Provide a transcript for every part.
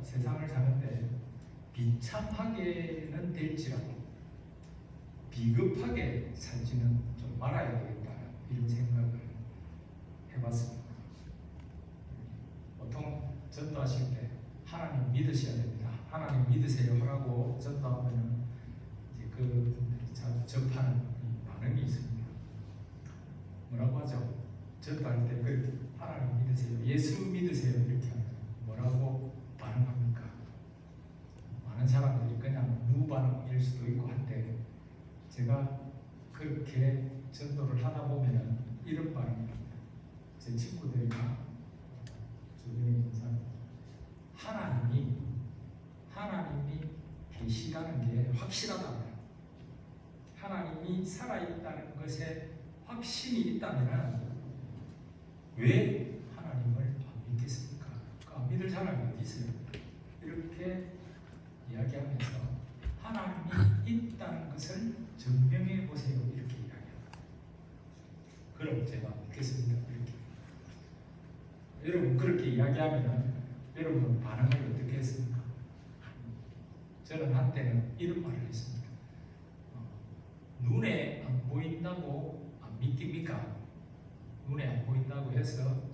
세상을 사는데 비참하게는 될지라도 비겁하게 살지는 좀 말아야 되겠다는 이런 생각을 해봤습니다. 보통 전도하실 때 하나님 믿으셔야 됩니다. 하나님 믿으세요 하라고 전도하면 이제 그분들이 접하는 반응이 있습니다. 뭐라고 하죠? 전도할 때 그렇게 하나님 믿으세요, 예수 믿으세요 이렇게 하면 뭐라고 반응합니까? 많은 사람들이 그냥 무반응일 수도 있고 한데 제가 그렇게 전도를 하다 보면은 이런 반응입니다. 제 친구들이나 주변에 있는 사람, 하나님이 계시다는 게 확실하다면, 하나님이 살아있다는 것에 확신이 있다면 왜 하나님을 안 믿겠습니까? 안 믿을 사람이 어디 있어요? 이렇게 이야기하면서 하나님이 있다는 것을 증명해 보세요 이렇게 이야기합니다. 그럼 제가 믿겠습니다 이렇게. 여러분 그렇게 이야기하면 여러분 반응을 어떻게 했습니까? 저는 한때는 이런 말을 했습니다. 눈에 안 보인다고 안 믿깁니까? 눈에 안 보인다고 해서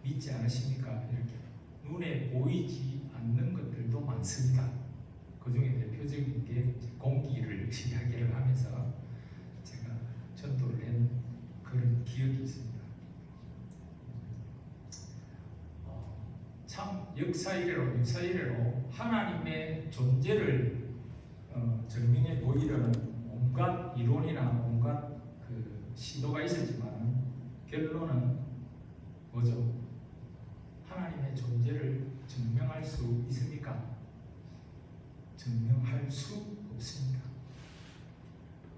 믿지 않으십니까? 이렇게. 눈에 보이지 않는 것들도 많습니다. 그 중에 대표적인 게 공기를 이야기를 하면서 제가 전도를 한 그런 기억이 있습니다. 참 역사 이래로 하나님의 존재를 증명해 보이려는 온갖 이론이나 온갖 그 시도가 있었지만 결론은 뭐죠? 하나님의 존재를 증명할 수 있습니까? 증명할 수 없습니다.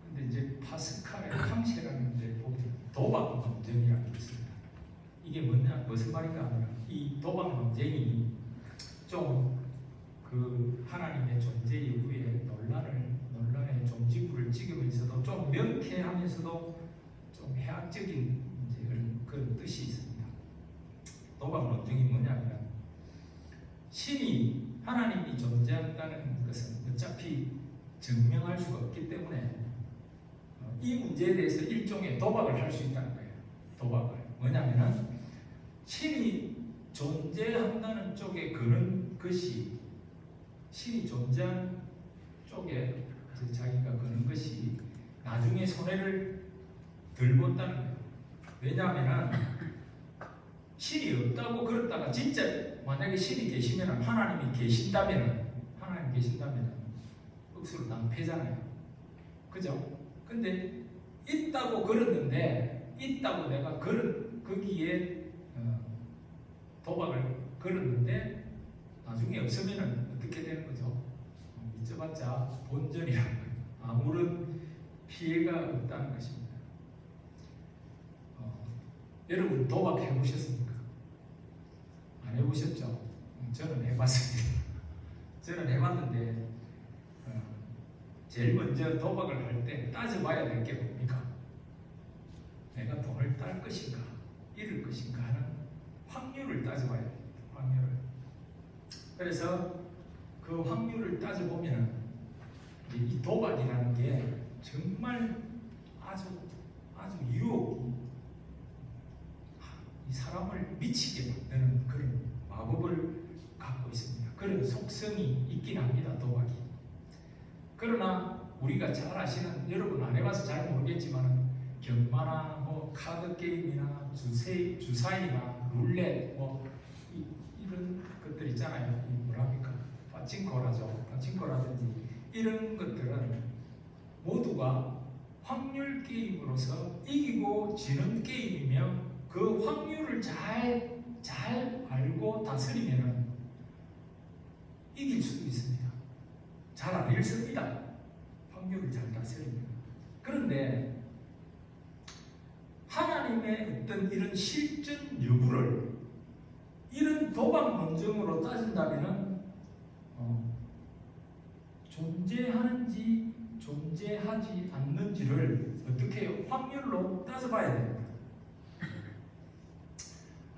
근데 이제 파스칼의 황새라는 데 보면 도박 논쟁이라는 게 있습니다. 이게 무슨 말인가 하면 이 도박 논쟁이 좀 그 하나님의 존재 이후에 논란의 종지부를 찍으면서도 좀 명쾌하면서도 좀 해학적인 이제 그런 뜻이 있습니다. 도박 논쟁이 뭐냐면 신이 하나님이 존재한다는 것은 어차피 증명할 수가 없기 때문에 이 문제에 대해서 일종의 도박을 할 수 있다는 거예요. 도박을 뭐냐면은 신이 존재한다는 쪽에 그런 것이 신이 존재한 쪽에 자기가 그런 것이 나중에 손해를 덜 본다는 거예요. 왜냐하면 신이 없다고 그랬다가 진짜 만약에 신이 계시면 하나님 계신다면 억수로 낭패잖아요. 그죠? 근데 있다고 그랬는데 있다고 내가 거기에 도박을 걸었는데 나중에 없으면 어떻게 되는 거죠? 잊어봤자 본전이라는 거예요. 아무런 피해가 없다는 것입니다. 여러분 도박 해보셨습니까? 안 해보셨죠? 저는 해봤습니다. 저는 해봤는데 제일 먼저 도박을 할 때 따져봐야 될 게 뭡니까? 내가 돈을 딸 것인가 잃을 것인가 하는 확률을 따져봐야 됩니다. 확률을. 그래서 그 확률을 따져보면 이 도박이라는 게 정말 아주 유혹이 이 사람을 미치게 만드는 그런 마법을 갖고 있습니다. 그런 속성이 있긴 합니다. 도박이. 그러나 우리가 잘 아시는, 여러분 안 해봐서 잘 모르겠지만 경마나 뭐 카드 게임이나 주사위나 룰렛 뭐 이런 것들 있잖아요. 이 뭐랍니까? 파친코라든지 이런 것들은 모두가 확률 게임으로서 이기고 지는 게임이며 그 확률을 잘 알고 다스리면 이길 수도 있습니다. 잘 안 읽습니다. 확률을 잘 다스리면. 그런데 하나님의 어떤 이런 실존 여부를 이런 도박 논증으로 따진다면 존재하는지 존재하지 않는지를 어떻게 해요? 확률로 따져봐야 됩니다.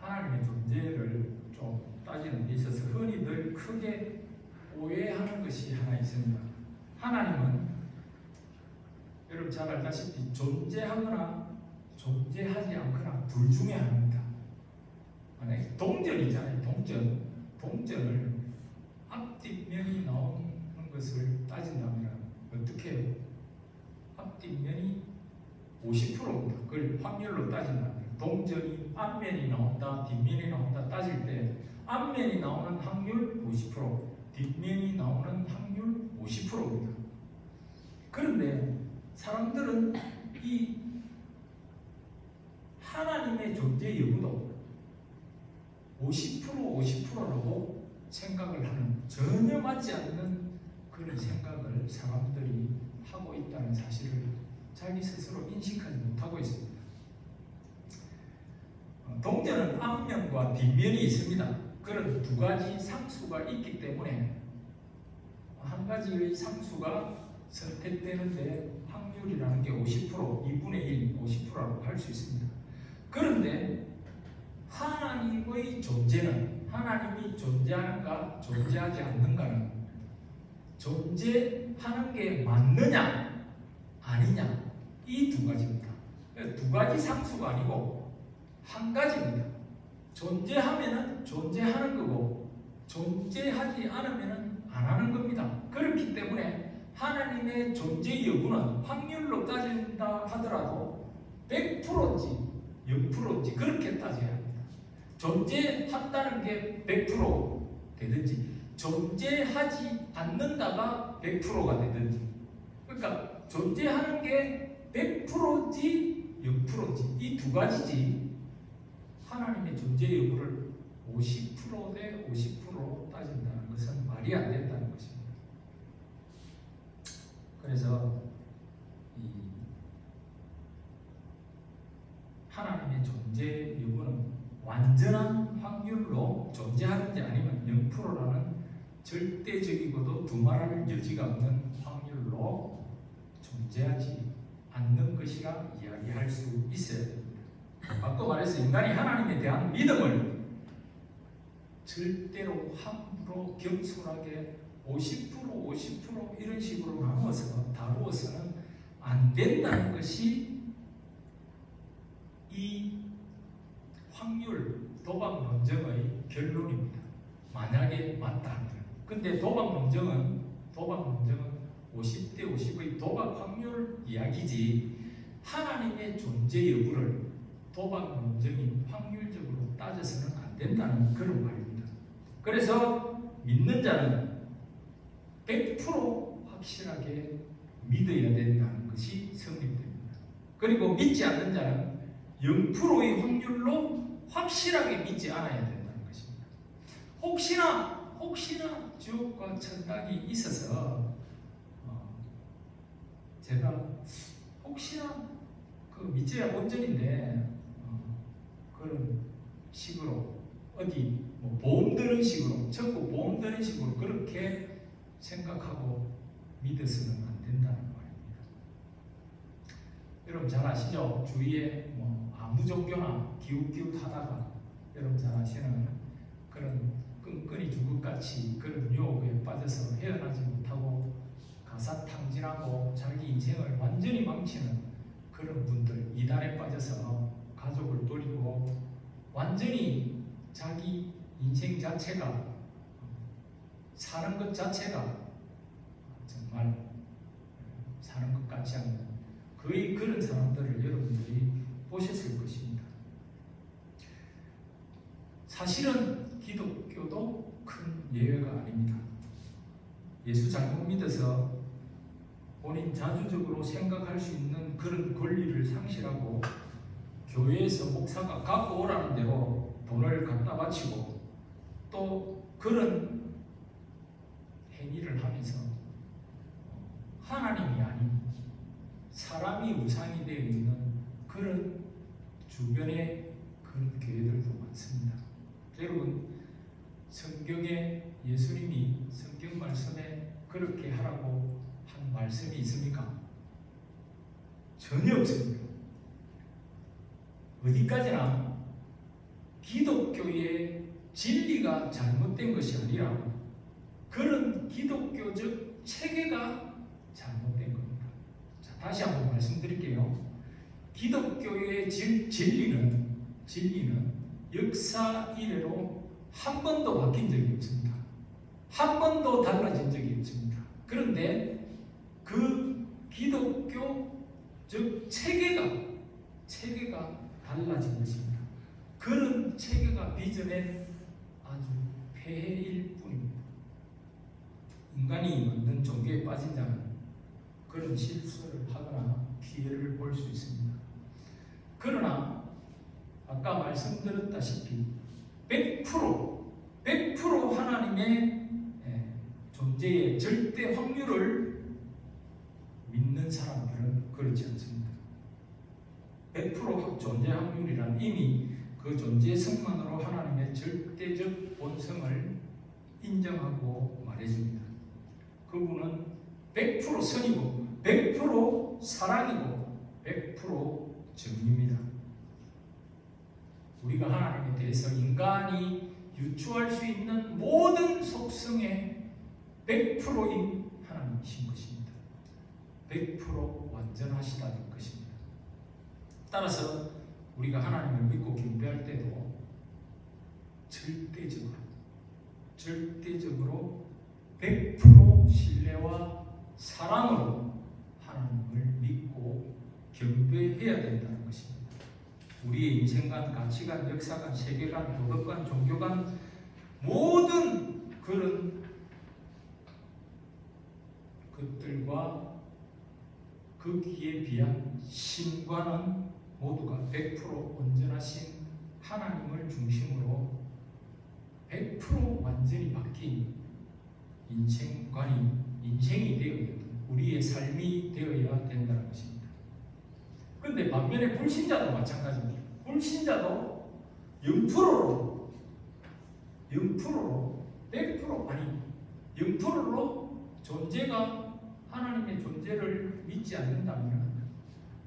하나님의 존재를 좀 따지는 데 있어서 흔히들 크게 오해하는 것이 하나 있습니다. 하나님은 여러분 잘 알다시피 존재하거나 존재하지 않거나 둘 중에 하나입니다. 만약에 동전이잖아요. 동전을 앞뒷면이 나오는 것을 따진다면 어떻게 해요? 앞뒷면이 50%입니다. 그걸 확률로 따진다면 동전이 앞면이 나온다, 뒷면이 나온다 따질 때 앞면이 나오는 확률 50%, 뒷면이 나오는 확률 50%입니다. 그런데 사람들은 이 하나님의 존재 여부도 50%라고 생각을 하는, 전혀 맞지 않는 그런 생각을 사람들이 하고 있다는 사실을 자기 스스로 인식하지 못하고 있습니다. 동전은 앞면과 뒷면이 있습니다. 그런 두 가지 상수가 있기 때문에 한 가지의 상수가 선택되는데 확률이라는 게 50%, 2분의 1, 50%라고 할 수 있습니다. 그런데 하나님의 존재는, 하나님이 존재하는가 존재하지 않는가는 존재하는 게 맞느냐 아니냐, 이 두 가지입니다. 두 가지 상수가 아니고 한 가지입니다. 존재하면은 존재하는 거고 존재하지 않으면은 안 하는 겁니다. 그렇기 때문에 하나님의 존재 여부는 확률로 따진다 하더라도 100%인지 0%인지 그렇게 따져야 합니다. 존재한다는 게 100% 되든지 존재하지 않는다가 100%가 되든지, 그러니까 존재하는 게 100%인지 0%인지 이 두 가지지 하나님의 존재 여부를 50%대 50%로 따진다는 것은 말이 안 된다는 것입니다. 그래서 이 하나님의 존재 여부는 완전한 확률로 존재하는지 아니면 0%라는 절대적이고도 두말할 여지가 없는 확률로 존재하지 않는 것이라 이야기할 수 있어야 됩니다. 바꿔 말해서 인간이 하나님에 대한 믿음을 절대로 함부로 겸손하게 50% 이런 식으로 나누어서 다루어서는 안 된다는 것이 이 확률 도박 논쟁의 결론입니다. 만약에 맞다 하면. 근데 도박 논쟁은 50대 50의 도박 확률 이야기지 하나님의 존재 여부를 도박 논쟁인 확률적으로 따져서는 안 된다는 그런 말입니다. 그래서 믿는 자는 100% 확실하게 믿어야 된다는 것이 성립됩니다. 그리고 믿지 않는 자는 0%의 확률로 확실하게 믿지 않아야 된다는 것입니다. 혹시나 지옥과 천당이 있어서 제가 혹시나 그 믿져야 온전인데 그런 식으로 어디 뭐 보험 드는 식으로 전국 보험 드는 식으로 그렇게 생각하고 믿어서는 안 된다는 말입니다. 여러분 잘 아시죠? 주위에 뭐 아무 종교나 기웃기웃하다가 여러분 잘 아시는 그런 끈끈이 죽을같이 그런 유혹에 빠져서 헤어나지 못하고 가사탕진하고 자기 인생을 완전히 망치는 그런 분들, 이단에 빠져서 가족을 버리고 완전히 자기 인생 자체가 사는 것 자체가 정말 사는 것 같지 않는 거의 그런 사람들을 여러분들이 보셨을 것입니다. 사실은 기독교도 큰 예외가 아닙니다. 예수 잘못 믿어서 본인 자주적으로 생각할 수 있는 그런 권리를 상실하고 교회에서 목사가 갖고 오라는 대로 돈을 갖다 바치고 또 그런 행위를 하면서 하나님이 아닌 사람이 우상이 되어 있는 그런 주변의 그런 교회들도 많습니다. 여러분 성경에 예수님이 성경 말씀에 그렇게 하라고 한 말씀이 있습니까? 전혀 없습니다. 어디까지나 기독교의 진리가 잘못된 것이 아니라 그런 기독교적 체계가 잘못된 겁니다. 자, 다시 한번 말씀드릴게요. 기독교의 진리는 역사 이래로 한 번도 바뀐 적이 없습니다. 한 번도 달라진 적이 없습니다. 그런데 그 기독교적 체계가 달라진 것입니다. 그런 체계가 빚어낸 아주 폐해일 뿐입니다. 인간이 만든 종교에 빠진 자는 그런 실수를 하거나 피해를 볼 수 있습니다. 그러나 아까 말씀드렸다시피 100% 하나님의 존재의 절대 확률을 믿는 사람들은 그렇지 않습니다. 100% 존재 확률이란 이미 그 존재 성만으로 하나님의 절대적 본성을 인정하고 말해줍니다. 그분은 100% 선이고 100% 사랑이고 100% 정의입니다. 우리가 하나님에 대해서 인간이 유추할 수 있는 모든 속성의 100%인 하나님이신 것입니다. 100% 완전하시다는 것입니다. 따라서 우리가 하나님을 믿고 경배할 때도 절대적으로 100% 신뢰와 사랑으로 하나님을 믿고 경배해야 된다는 것입니다. 우리의 인생관, 가치관, 역사관, 세계관, 도덕관, 종교관 모든 그런 것들과 거기에 비한 신과는 모두가 100% 온전하신 하나님을 중심으로 100% 완전히 바뀐 인생이 되어야 우리의 삶이 되어야 된다는 것입니다. 그런데 반면에 불신자도 마찬가지입니다. 불신자도 0%로 0%로 존재가 하나님의 존재를 믿지 않는다면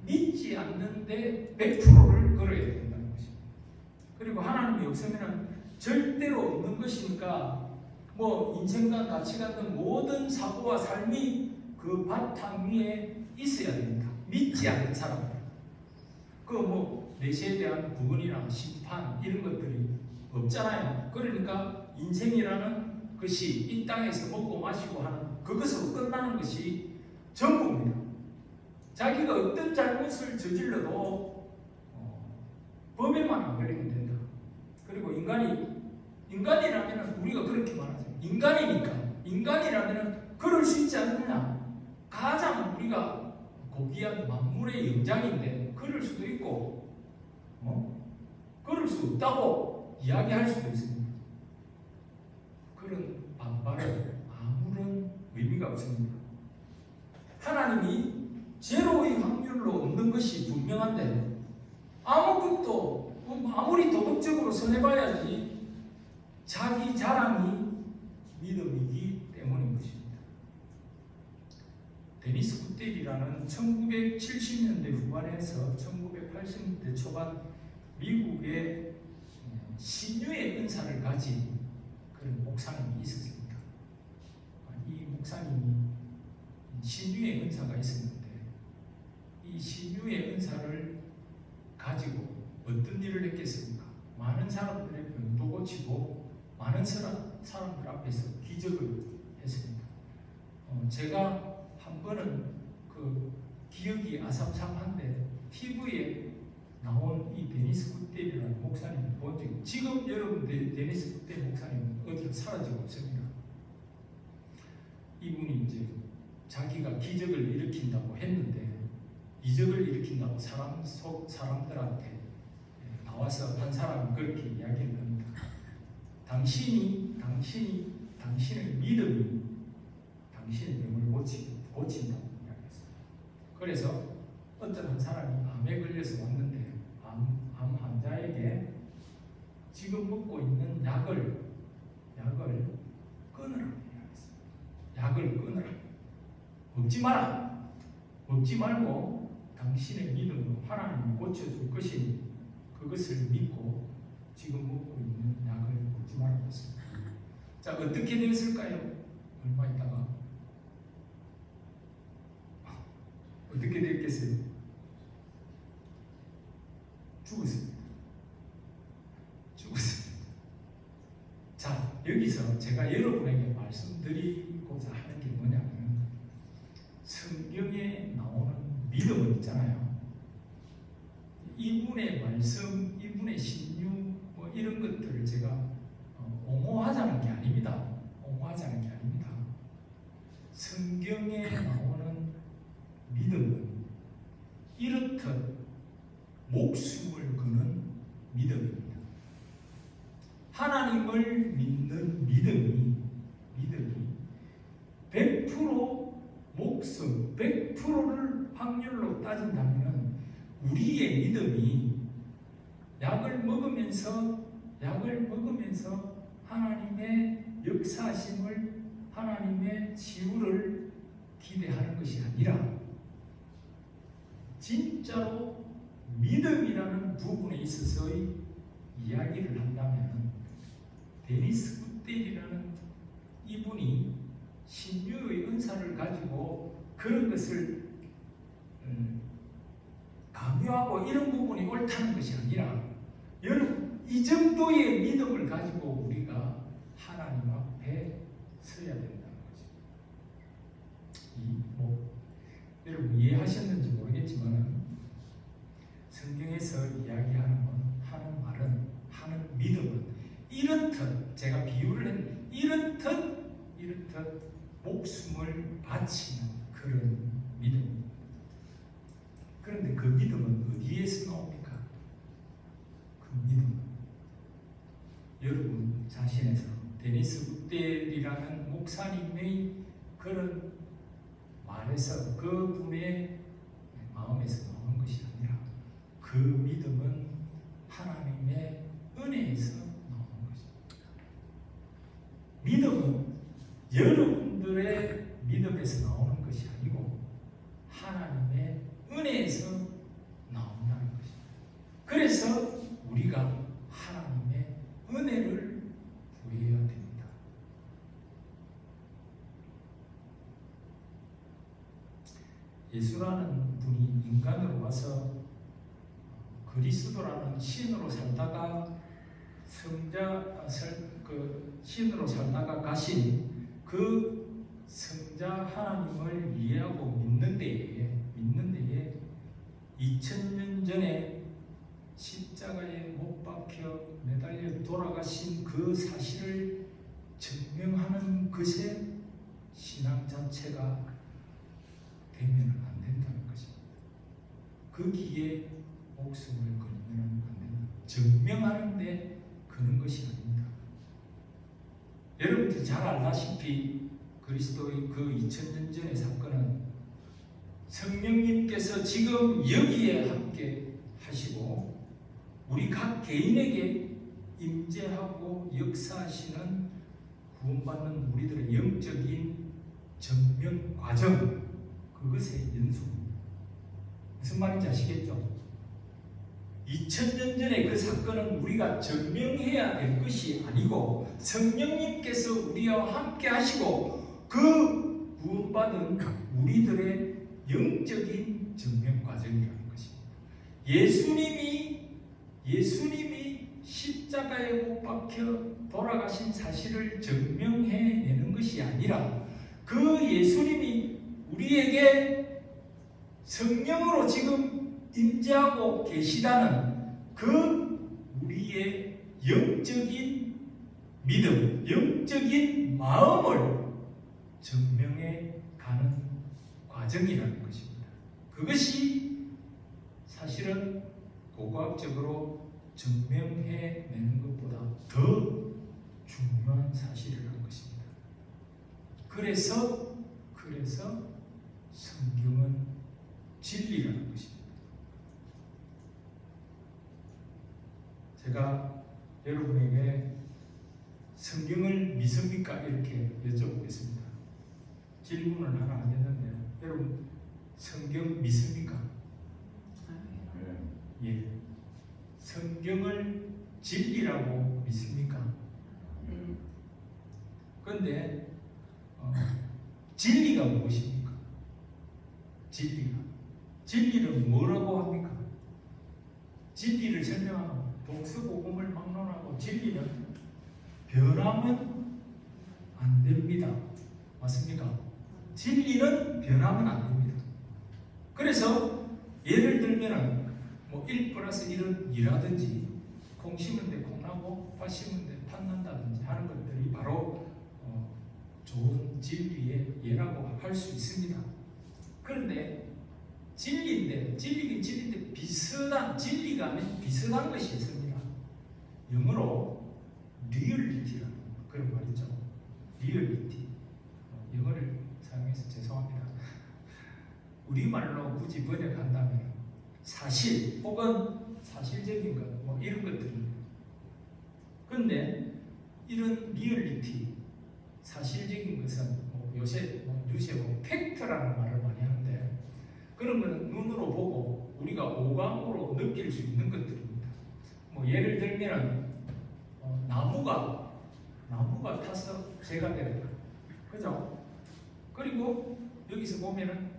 믿지 않는데 100%를 걸어야 된다는 것입니다. 그리고 하나님이 없으면 절대로 없는 것이니까 뭐 인생관, 가치관 등 모든 사고와 삶이 그 바탕 위에 있어야 됩니다. 믿지 않는 사람들. 내세에 대한 구원이나 심판 이런 것들이 없잖아요. 그러니까 인생이라는 것이 이 땅에서 먹고 마시고 하는 그것으로 끝나는 것이 전부입니다. 자기가 어떤 잘못을 저질러도 범에만 안 걸리면 된다. 그리고 인간이라면 우리가 그렇게 말하죠. 인간이라면 그럴 수 있지 않느냐. 가장 우리가 고귀한 만물의 영장인데 그럴 수도 있고 그럴 수 없다고 이야기할 수도 있습니다. 그런 반발은 아무런 의미가 없습니다. 하나님이 제로의 확률로 없는 것이 분명한데 아무것도 아무리 도덕적으로 손해봐야지 자기 자랑이 믿음이기 때문인 것입니다. 데니스 굿델이라는 1970년대 후반에서 1980년대 초반 미국의 신유의 은사를 가진 그런 목사님이 있었습니다. 이 목사님이 신유의 은사가 있었는데 이 신유의 은사를 가지고 어떤 일을 했겠습니까? 많은 사람들의 병도 고치고 많은 사람들 앞에서 기적을 했습니다. 제가 한 번은 그 기억이 아삼삼한데 TV에 나온 이 데니스 굿델이라는 목사님을 본 적이 지금 여러분 데니스 굿델 목사님은 어디로 사라지고 없습니다. 이분이 이제 자기가 기적을 일으킨다고 했는데 이적을 일으킨다고 사람들한테 나와서 한 사람이 그렇게 이야기를 합니다. 당신의 믿음이 당신의 병을 고친다고 이야기했어요. 그래서 어떤 한 사람이 암에 걸려서 왔는데 암 환자에게 지금 먹고 있는 약을 끊으라고 이야기했어요. 약을 끊으라. 먹지 말고 당신의 믿음으로 하나님이 고쳐줄 것이니 그것을 믿고 지금 먹고 있는 약을 먹지 자, 어떻게 됐을까요? 얼마 있다가 어떻게 됐겠어요? 죽었습니다. 자, 여기서 제가 여러분에게 말씀드리고자 하는 게 뭐냐면, 성경에 나오는 믿음은 있잖아요. 이분의 말씀, 이분의 신유, 뭐 이런 것들을 제가 옹호하자는 게 아닙니다. 옹호하자는 게 아닙니다. 성경에 나오는 믿음은 이렇듯 목숨을 거는 믿음입니다. 하나님을 믿는 믿음이 100% 목숨, 100%를 확률로 따진다면 우리의 믿음이 약을 먹으면서 하나님의 역사심을, 하나님의 치유를 기대하는 것이 아니라 진짜로 믿음이라는 부분에 있어서의 이야기를 한다면, 데니스 굿델이라는 이분이 신유의 은사를 가지고 그런 것을 강요하고 이런 부분이 옳다는 것이 아니라, 여러분 이 정도의 믿음을 가지고 우리가 하나님 앞에 서야 된다는 거죠. 여러분 이해하셨는지 모르겠지만, 성경에서 이야기하는 하는 믿음은 이렇듯, 제가 비유를 했는데 이렇듯 목숨을 바치는 그런 믿음입니다. 그런데 그 믿음은 어디에서 나옵니까? 그 믿음은 여러분 자신에서, 데니스 굿델이라는 목사님의 그런 말에서, 그분의 마음에서 나오는 것이 아니라, 그 믿음은 하나님의 은혜에서 나오는 것입니다. 믿음은 여러분들의 믿음에서 나오는 것이 아니고 하나님의 은혜에서 나온다는 것입니다. 그래서 우리가 하나님의 은혜를 구해야 됩니다. 예수라는 분이 인간으로 와서 그리스도라는 신으로 살다가 신으로 살다가 가신 그 성자 하나님을 이해하고 믿는 데에 2000년 전에 십자가에 못 박혀 매달려 돌아가신 그 사실을 증명하는 것에 신앙 자체가 되면 안 된다는 것입니다. 거기에 목숨을 걸면 안 된다. 증명하는데 그런 것이 아닙니다. 여러분들 잘 알다시피 그리스도의 그 2000년 전의 사건은 성령님께서 지금 여기에 함께 하시고 우리 각 개인에게 임재하고 역사하시는 구원받는 우리들의 영적인 증명 과정, 그것의 연속입니다. 무슨 말인지 아시겠죠? 2000년 전에 그 사건은 우리가 증명해야 될 것이 아니고 성령님께서 우리와 함께 하시고 그 구원받은 우리들의 영적인 증명 과정이라는 것입니다. 예수님이 십자가에 못 박혀 돌아가신 사실을 증명해내는 것이 아니라 그 예수님이 우리에게 성령으로 지금 임재하고 계시다는 그 우리의 영적인 믿음, 영적인 마음을 증명해 가는 과정이라는 것입니다. 그것이 사실은 고고학적으로 증명해내는 것보다 더 중요한 사실이라는 것입니다. 그래서 성경은 진리라는 것입니다. 제가 여러분에게 성경을 믿습니까? 이렇게 여쭤보겠습니다. 질문을 하나 하겠는데, 여러분 성경 믿습니까? 예. 성경을 진리라고 믿습니까? 그런데 진리가 무엇입니까? 진리는 뭐라고 합니까? 진리를 설명하는 독서복음을 막론하고 진리는 변하면 안 됩니다. 맞습니까? 진리는 변하면 안 됩니다. 그래서 예를 들면은 뭐 1 플러스 1은 2라든지 콩 심은 데 콩나고 팥 심은 데 팥난다든지 하는 것들이 바로 좋은 진리의 예라고 할 수 있습니다. 그런데 진리긴 진리인데 비슷한 진리가 아닌 비슷한 것이 있습니다. 영어로 리얼리티라는 그런 말 있죠. 리얼리티. 영어를 사용해서 죄송합니다. 우리말로 굳이 번역한다면 사실 혹은 사실적인 것 뭐 이런 것들입니다. 그런데 이런 리얼리티, 사실적인 것은 요새 뉴스에 보면 팩트라는 말을 많이 하는데 그런 것은 눈으로 보고 우리가 오감으로 느낄 수 있는 것들입니다. 뭐 예를 들면 나무가 타서 재가 되었다. 그죠? 그리고 여기서 보면은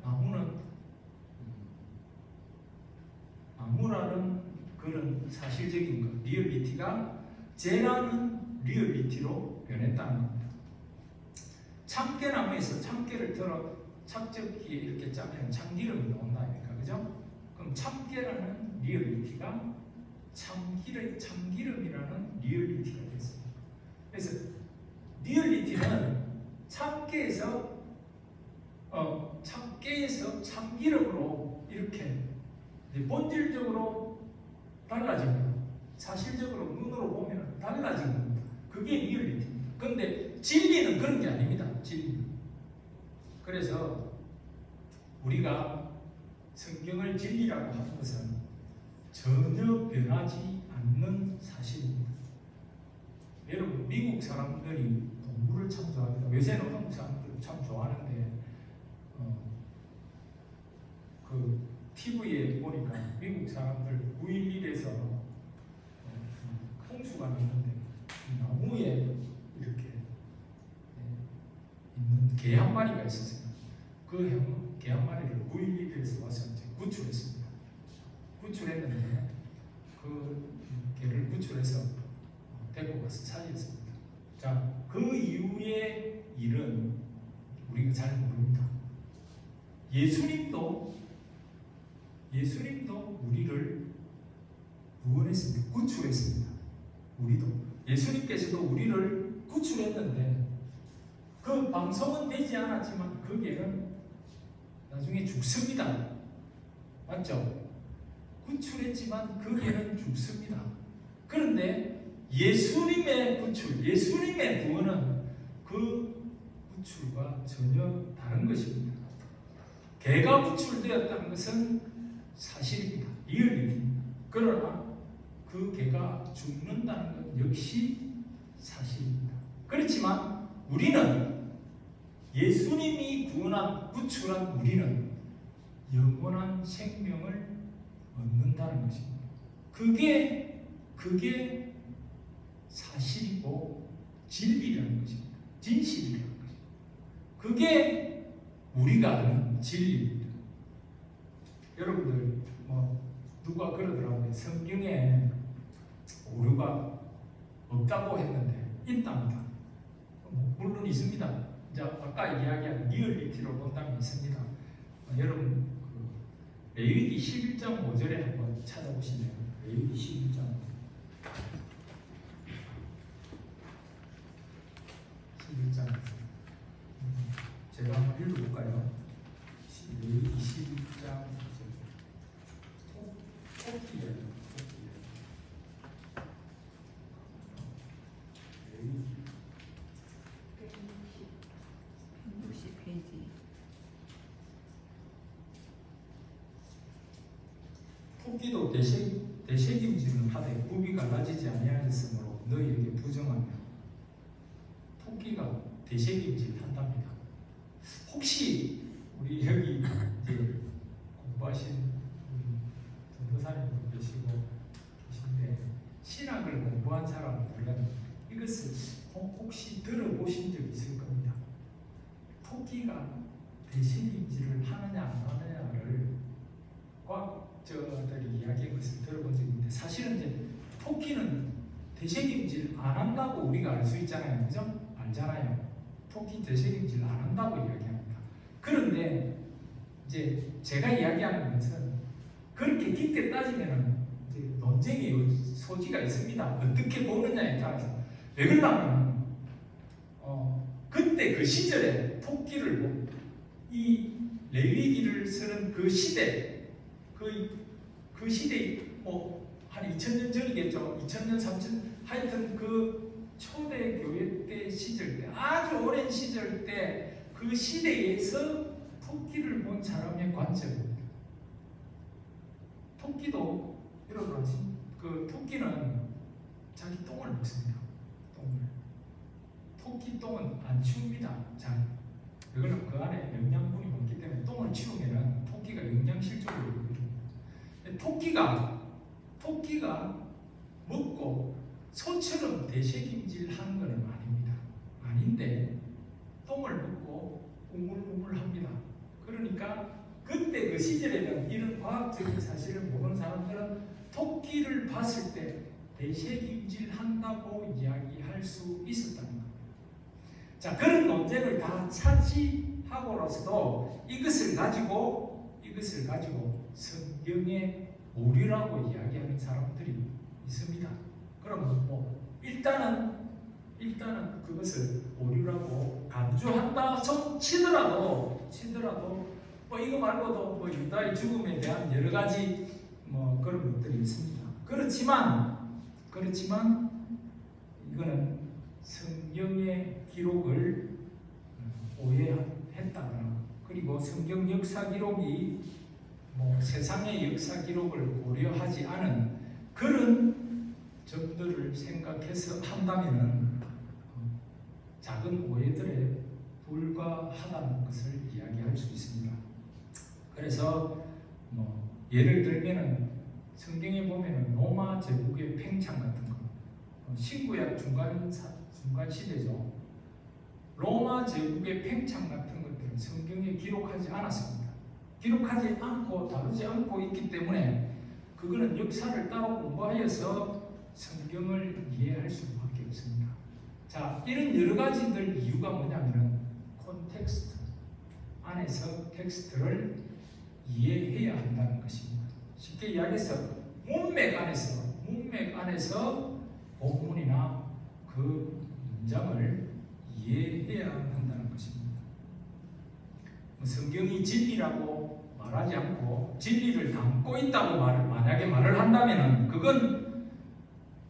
나무라는 그런 사실적인 것, 리얼리티가 재라는 리얼리티로 변했다는 겁니다. 참깨나무에서 참깨를 털어 착즙기에 이렇게 짜면 참기름이 나온다 아닙니까? 그죠? 그럼 참깨라는 리얼리티가 참기름이라는 리얼리티가 됐습니다. 그래서 리얼리티는 참깨에서 참기름으로 이렇게 본질적으로 달라집니다. 사실적으로 눈으로 보면 달라진 겁니다. 그게 리얼리티입니다. 그런데 진리는 그런 게 아닙니다. 진리는. 그래서 우리가 성경을 진리라고 하는 것은 전혀 변하지 않는 사실입니다. 여러분, 미국 사람들이 동물을 참 좋아합니다. 요새는 한국 사람들 참 좋아하는데 그 TV에 보니까 미국 사람들 9.11에서 홍수가 났는데 나무에 이렇게 있는 개 한 마리가 있었어요. 그 개 한 마리를 9.11에서 와서 이제 구출했습니다. 구출했는데 그 개를 구출해서 데리고 가서 살렸습니다. 자, 그 이후의 일은 우리가 잘 모릅니다. 예수님도 우리를 구원했습니다. 구출했습니다. 우리도 예수님께서도 우리를 구출했는데 그 방송은 되지 않았지만 그 개는 나중에 죽습니다. 맞죠? 구출했지만 그 개는 죽습니다. 그런데 예수님의 구출, 예수님의 구원은 그 구출과 전혀 다른 것입니다. 개가 구출되었다는 것은 사실입니다. 리얼리티입니다. 그러나 그 개가 죽는다는 것 역시 사실입니다. 그렇지만 우리는 예수님이 구출한 우리는 영원한 생명을 얻는다는 것입니다. 그게 사실이고 진리라는 것입니다. 진실이라는 것입니다. 그게 우리가 아는 진리입니다. 여러분들 누가 그러더라고요. 성경에 오류가 없다고 했는데 있답니다. 물론 있습니다. 이제 아까 이야기한 리얼리티로 본다면 있습니다. 여러분 레위기 11장 5절에 한번 찾아보시면 레위기 11장 11장 제가 한번 읽어볼까요? 레위기 11장 토끼예요. 레위기 160페이지. 토끼도 되새김질을 하되 굽이 갈라지지 아니하였으므로 너희에게 부정하며 토끼가 되새김질 한답니다. 혹시 우리 여기 이제 공부하신 전도사님도 계신데 신학을 공부한 사람들은 이것을 혹시 들어보신 적 있으세요? 되새김질 안 한다고 우리가 알 수 있잖아요. 그죠? 알잖아요. 토끼 되새김질 안 한다고 이야기합니다. 그런데 이제 제가 이야기하는 것은 그렇게 깊게 따지면 이제 논쟁의 소지가 있습니다. 어떻게 보느냐에 따라서. 왜 그러냐면 그때 그 시절에 토끼를 이 레위기를 쓰는 그 시대 그 시대 한 2000년 전이겠죠. 2000년 3000 하여튼 그 초대교회 때 시절 때 아주 오랜 시절 때 그 시대에서 토끼를 본 사람의 관점입니다. 토끼도 여러분 그 토끼는 자기 똥을 먹습니다. 토끼 똥은 안 치웁니다. 잘. 이거는 그 안에 영양분이 많기 때문에 똥을 치우면은 토끼가 영양실조를 이룹니다. 토끼가 먹고 소처럼 되새김질 하는 것은 아닙니다. 아닌데 똥을 먹고 우물우물합니다. 그러니까 그때 그 시절에는 이런 과학적인 사실을 모르는 사람들은 토끼를 봤을 때 되새김질 한다고 이야기할 수 있었다는 겁니다. 자, 그런 논쟁을 다 차치하고로서도 이것을 가지고 성경의 오류라고 이야기하는 사람들이 있습니다. 그럼 일단은 그것을 오류라고 간주한다 치더라도 이거 말고도 유다의 죽음에 대한 여러 가지 그런 것들이 있습니다. 그렇지만 이거는 성경의 기록을 오해했다거나 그리고 성경 역사 기록이 세상의 역사 기록을 고려하지 않은 그런 점들을 생각해서 한다면은 작은 오해들에 불과하다는 것을 이야기할 수 있습니다. 그래서 예를 들면은 성경에 보면은 로마 제국의 팽창 같은 거, 신구약 중간 시대죠. 로마 제국의 팽창 같은 것들은 성경에 기록하지 않았습니다. 기록하지 않고 다루지 않고 있기 때문에 그거는 역사를 따로 공부하여서 성경을 이해할 수밖에 없습니다. 자, 이런 여러 가지들 이유가 뭐냐면은 콘텍스트 안에서 텍스트를 이해해야 한다는 것입니다. 쉽게 이야기해서 문맥 안에서 본문이나 그 문장을 이해해야 한다는 것입니다. 성경이 진리라고 말하지 않고 진리를 담고 있다고 만약에 말을 한다면 그건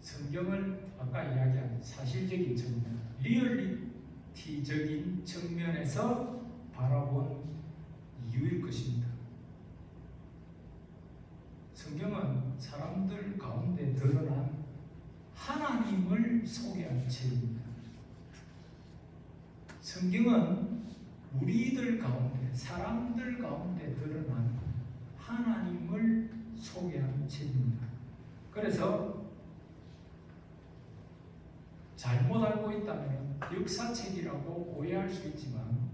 성경을 아까 이야기한 사실적인 측면, 리얼리티적인 측면에서 바라본 이유일 것입니다. 성경은 사람들 가운데 드러난 하나님을 소개한 책입니다. 성경은 우리들 가운데, 사람들 가운데 드러난 하나님을 소개한 책입니다. 그래서 잘못 알고 있다면 역사책이라고 오해할 수 있지만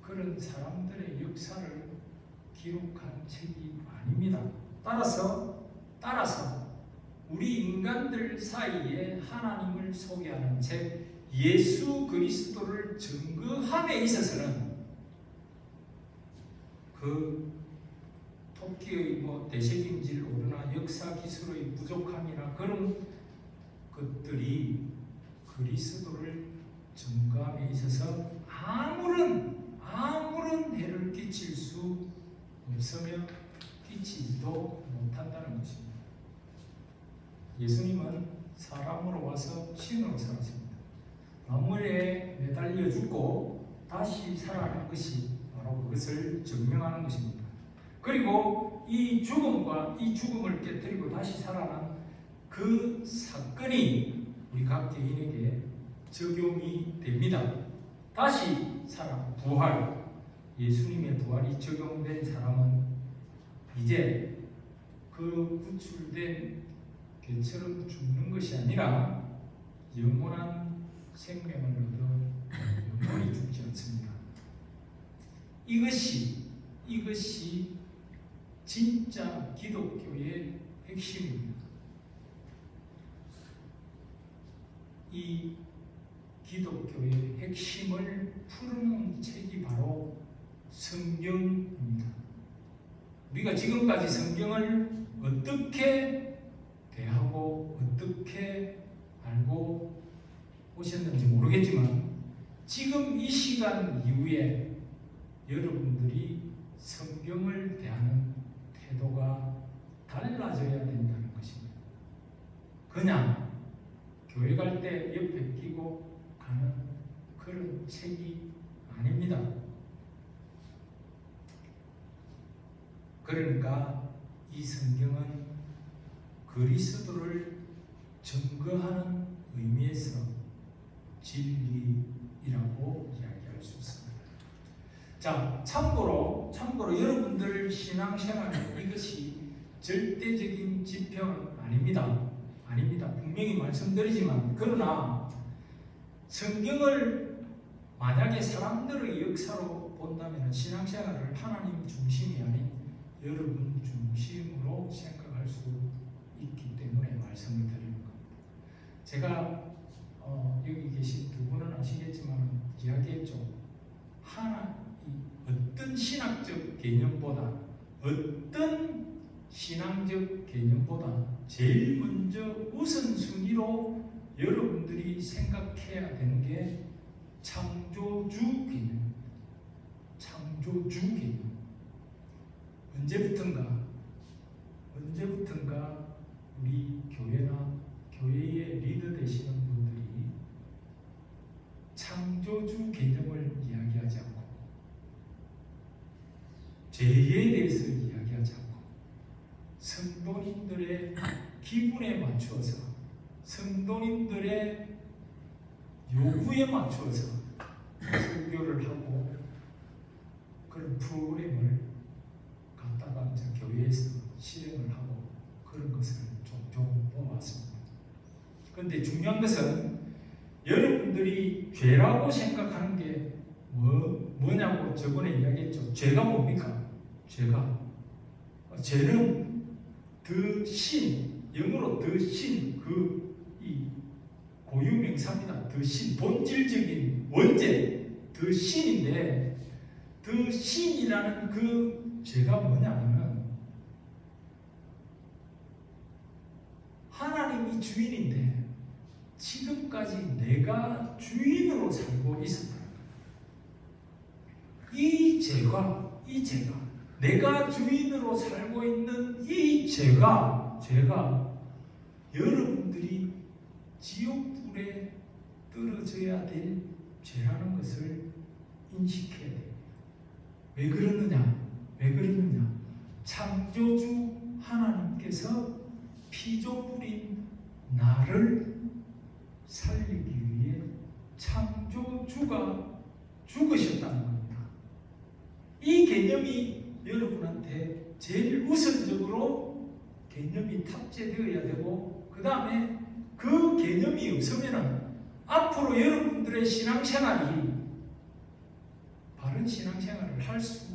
그런 사람들의 역사를 기록한 책이 아닙니다. 따라서 우리 인간들 사이에 하나님을 소개하는 책 예수 그리스도를 증거함에 있어서는 그 토끼의 되새김질 오류나 역사 기술의 부족함이나 그런 것들이 그리스도를 증거함에 있어서 아무런 해를 끼칠 수 없으며 끼치지도 못한다는 것입니다. 예수님은 사람으로 와서 신으로 살았습니다. 나무에 매달려 죽고 다시 살아난 것이 바로 그것을 증명하는 것입니다. 그리고 이 죽음을 깨뜨리고 다시 살아난 그 사건이 우리 각 개인에게 적용이 됩니다. 다시 부활, 예수님의 부활이 적용된 사람은 이제 그 구출된 개처럼 죽는 것이 아니라 영원한 생명을 얻어 영원히 죽지 않습니다. 이것이 진짜 기독교의 핵심입니다. 이 기독교의 핵심을 풀어놓은 책이 바로 성경입니다. 우리가 지금까지 성경을 어떻게 대하고 어떻게 알고 오셨는지 모르겠지만 지금 이 시간 이후에 여러분들이 성경을 대하는 태도가 달라져야 된다는 것입니다. 그냥 교회 갈 때 옆에 끼고 가는 그런 책이 아닙니다. 그러니까 이 성경은 그리스도를 증거하는 의미에서 진리이라고 이야기할 수 있습니다. 자, 참고로 여러분들 신앙생활에 이것이 절대적인 지표는 아닙니다. 분명히 말씀드리지만 그러나 성경을 만약에 사람들의 역사로 본다면 신앙생활을 하나님 중심이 아닌 여러분 중심으로 생각할 수 있기 때문에 말씀을 드리는 겁니다. 제가 여기 계신 두 분은 아시겠지만 이야기했죠. 어떤 신학적 개념보다 어떤 신앙적 개념보다 제일 먼저 우선순위로 여러분들이 생각해야 되는 게 창조주 개념입니다. 창조주 개념. 언제부턴가 우리 교회나 교회의 리더 되시는 분들이 창조주 개념을 이야기하지 않고 죄에 대해서 이야기하지 않고 성도님들의 기분에 맞추어서 성도님들의 요구에 맞추어서 설교를 하고 그런 프로그램을 갖다가 이제 교회에서 실행을 하고 그런 것을 종종 보았습니다. 그런데 중요한 것은 여러분들이 죄라고 생각하는 게 뭐냐고 저번에 이야기했죠. 죄가 뭡니까? 죄는 the sin, 영어로 the sin, 이 고유명사입니다. the sin, 본질적인 원죄, the sin인데 the sin이라는 그 죄가 뭐냐면은 하나님이 주인인데 지금까지 내가 주인으로 살고 있었다. 이 죄가 내가 주인으로 살고 있는 이 죄가 여러분들이 지옥불에 떨어져야 될 죄라는 것을 인식해야 됩니다. 왜 그러느냐? 창조주 하나님께서 피조물인 나를 살리기 위해 창조주가 죽으셨다는 겁니다. 이 개념이 여러분한테 제일 우선적으로 개념이 탑재되어야 되고 그 다음에 그 개념이 없으면 앞으로 여러분들의 신앙생활이 바른 신앙생활을 할 수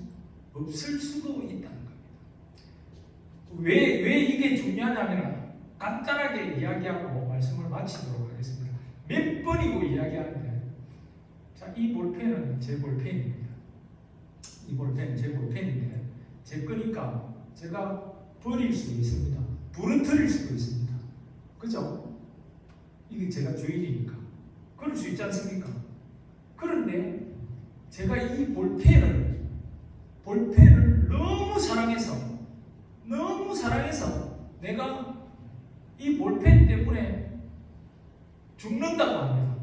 없을 수도 있다는 겁니다. 왜 이게 중요하냐면 간단하게 이야기하고 말씀을 마치도록 하겠습니다. 몇 번이고 이야기하는데 자, 이 볼펜은 제 볼펜입니다. 이 볼펜은 제 볼펜인데 제 거니까 제가 버릴 수도 있습니다. 부러뜨릴 수도 있습니다. 그죠? 이게 제가 주인이니까 그럴 수 있지 않습니까? 그런데 제가 이 볼펜을 너무 사랑해서 내가 이 볼펜 때문에 죽는다고 합니다.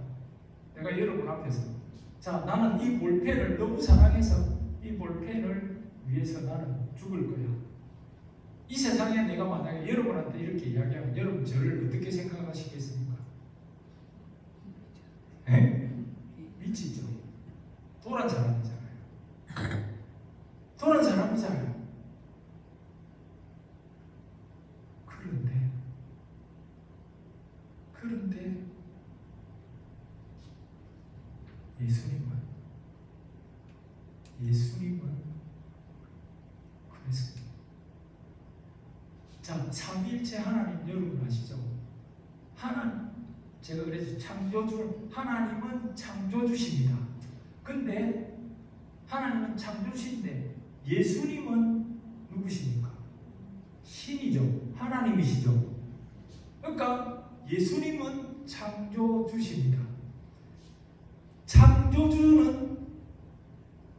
내가 여러분 앞에서 자, 나는 이 볼펜을 너무 사랑해서 이 볼펜을 위해서 나는 죽을 거야. 이 세상에 내가 만약에 여러분한테 이렇게 이야기하면 여러분 저를 어떻게 생각하시겠습니까? 미치죠. 도란 사람이잖아요. 그런데 예수님은 그랬습니다. 자, 삼위일체 하나님 여러분 아시죠? 제가 그래서 창조주, 하나님은 창조주십니다. 근데 하나님은 창조주신데 예수님은 누구십니까? 신이죠. 하나님이시죠. 그러니까 예수님은 창조주십니다. 창조주는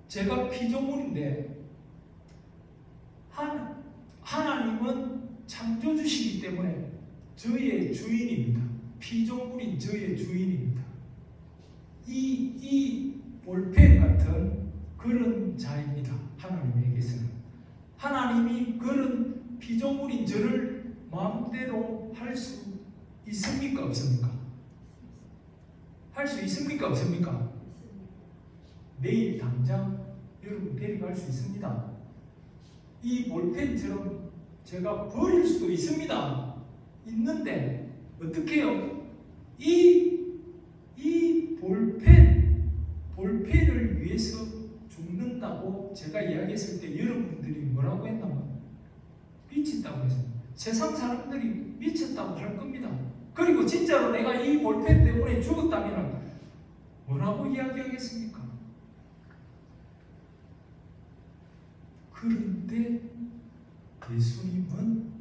제가 피조물인데 하나님은 창조주시기 때문에 저의 주인입니다. 피조물인 저의 주인입니다. 이 볼펜 같은 그런 자입니다. 하나님에게서는. 하나님이 그런 피조물인 저를 마음대로 할 수 있습니까? 없습니까? 할 수 있습니까? 없습니까? 내일 당장 여러분 데려갈 수 있습니다. 이 볼펜처럼 제가 버릴 수도 있습니다. 있는데 어떻게 해요? 이 볼펜을 위해서 죽는다고 제가 이야기했을 때 여러분들이 뭐라고 했냐면 미친다고 했습니다. 세상 사람들이 미쳤다고 할 겁니다. 그리고 진짜로 내가 이 볼펜 때문에 죽었다면 뭐라고 이야기하겠습니까? 그런데 예수님은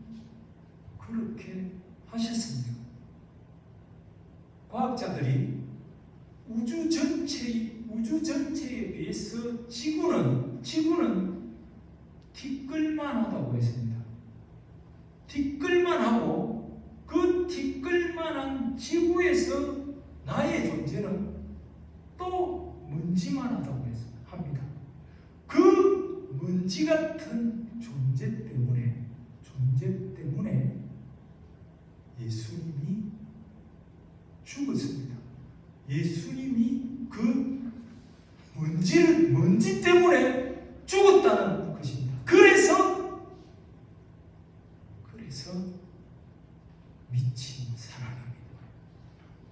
그렇게 하셨습니다. 과학자들이 우주 전체에 비해서 지구는 티끌만 하다고 했습니다. 티끌만 하고 그 티끌만한 지구에서 나의 존재는 또 먼지만 하다고 합니다. 그 먼지 같은 존재 때문에 예수님이 죽었습니다. 예수님이 그 먼지 때문에 죽었다는 것입니다. 그래서 미친 사랑입니다.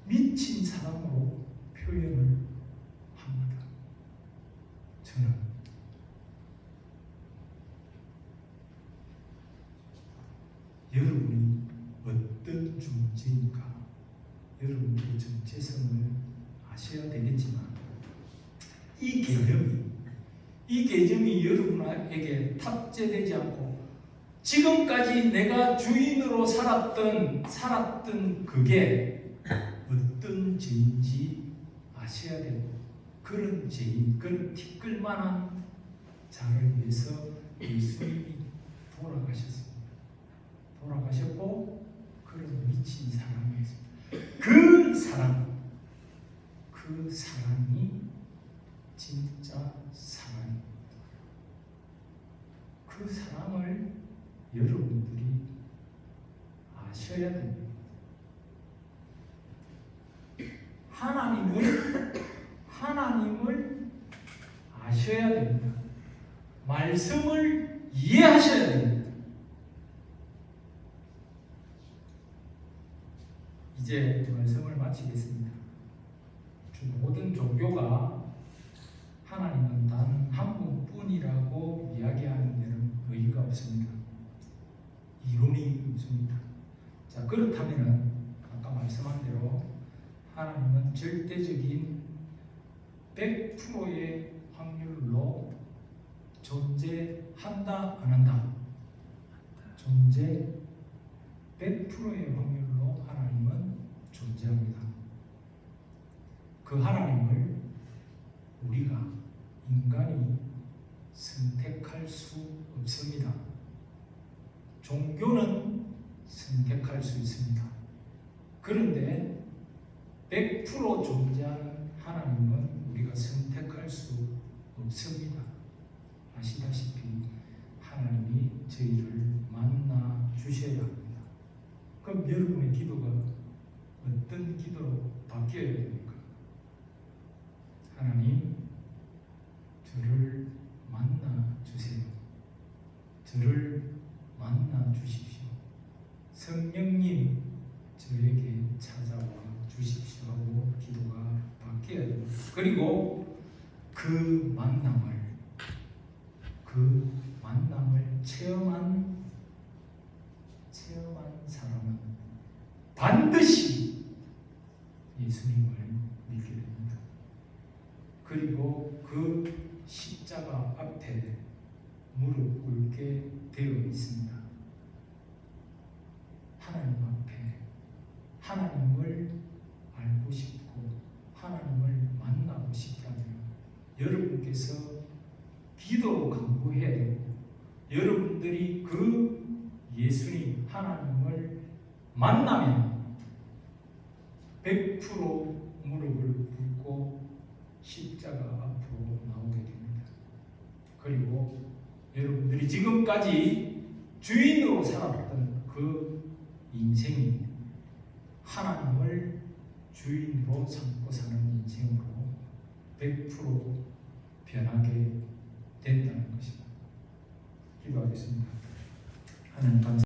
미친 사랑으로 표현을 합니다. 저는 여러분이 어떤 존재인가 여러분의 정체성을 아셔야 되겠지만 이 개념이 여러분에게 탑재되지 않고 지금까지 내가 주인으로 살았던 그게 어떤 죄인지 아셔야 되고 그런 죄인, 그런 티끌만한 자를 위해서 예수님이 돌아가셨습니다. 돌아가셨고 그런 미친 사랑이었습니다. 그 사랑이 진짜 사랑입니다. 그 사랑을 여러분들이 아셔야 됩니다. 하나님을 아셔야 됩니다. 말씀을 이해하셔야 됩니다. 이제 말씀을 마치겠습니다. 모든 종교가 하나님은 단 한 분뿐이라고 이야기하는 데는 의의가 없습니다. 이론이 없습니다. 자, 그렇다면 아까 말씀한 대로 하나님은 절대적인 100%의 확률로 존재한다, 안 한다? 존재 100%의 확률로 하나님은 존재합니다. 그 하나님을 우리가 인간이 선택할 수 없습니다. 종교는 선택할 수 있습니다. 그런데 100% 존재하는 하나님은 우리가 선택할 수 없습니다. 아시다시피 하나님이 저희를 만나 주셔야 합니다. 그럼 여러분의 기도가 어떤 기도로 바뀌어야 됩니까? 하나님, 저를 만나 주세요. 저를 만나 주십시오. 성령님, 저에게 찾아와 주십시오 하고 기도가 바뀌어야 됩니다. 그리고 그 만남을 체험한 사람은 반드시 예수님을 믿게 됩니다. 그리고 그 십자가 앞에 무릎 꿇게 되어 있습니다. 하나님 앞에 하나님을 알고 싶고 하나님을 만나고 싶다면 여러분께서 기도로 강구해야 되고 여러분들이 그 예수님 하나님을 만나면 100% 무릎을 꿇고 십자가 앞으로 나오게 됩니다. 그리고 여러분들이 지금까지 주인으로 살았던 그 인생이 하나님을 주인으로 삼고 사는 인생으로 100% 변하게 된다는 것입니다. 기도하겠습니다. 하나님 감사합니다.